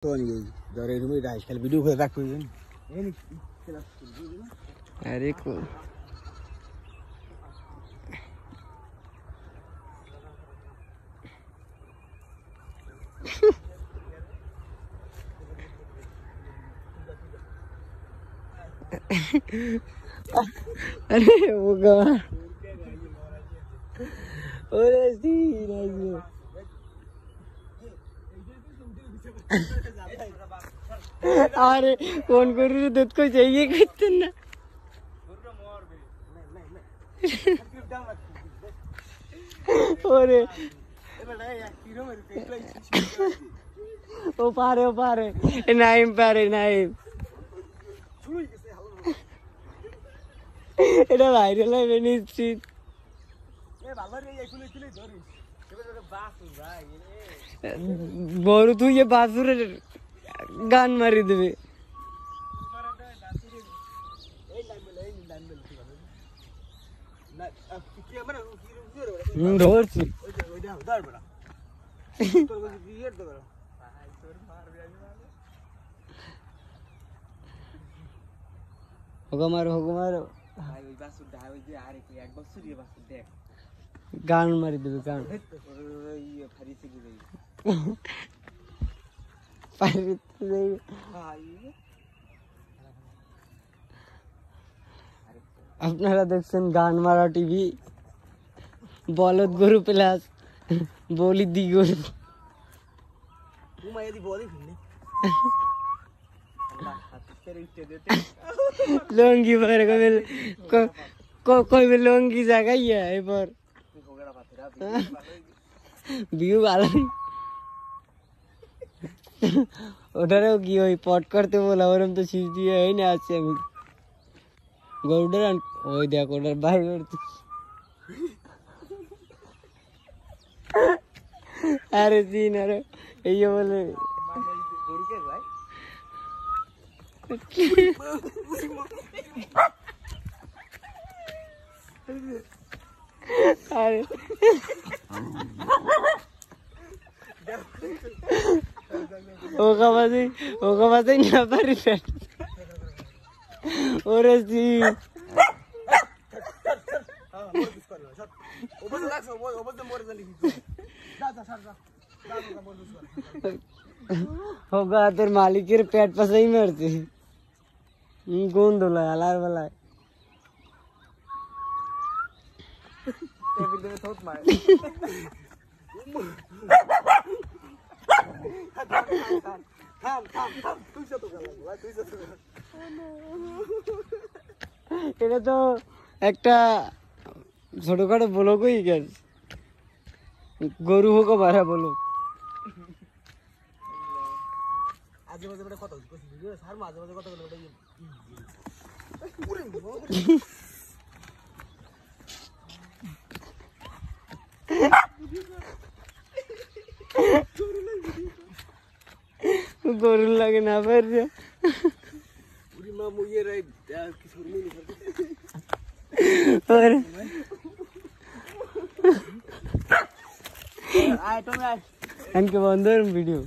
तो नहीं जरे रूम में डाइस खाली वीडियो कर रख कोई नहीं अरे को अरे वो गवा ओरे सी नहीं अरे फोन करू दूध को चाहिए कितना अरे ओ पारे नाइम पारे नाइम এটা ভাইরাল হবে নিশ্চিত বড় তুই এ বাসুরের গান মারি দেবে ধরছি হোগমারো গান মারি দেবে গান আপনারা দেখছেন গান মারা টিভি বলদ গরু প্লাস বলি দি গরু লঙ্গি পরে কইবে লঙ্গি জাগাইয়া এবার ভিউ ভালো ওটারেও কি ওই পট করতে বলা ওরম তো সিজ দিয়ে হয় না আছে আমি গরুটার ওই দেখ ওটার বাইর করতে আরে দিন আরে এই বলে আরে ওকা বাজে না পারি ওরে জি होगा तेरे मालिकेर पेट पर सही मरते कौन दोला अलार वाला এটা তো একটা ছোটখাটো ব্লগই গেছে গরু হোক বাড়া বলো আজে বাজে বড় কথা কইছি স্যার মাঝে মাঝে কথা বলে গরু লাগে না পারছে পুরি মা মুইয়ে রাই কিছু নেই আরে আয় তুমি আয় এনকে বন্ধর ভিডিও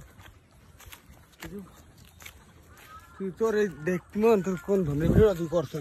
তুই তোর দেখমন তোর কোন ধরনের ভিডিও তুই করছ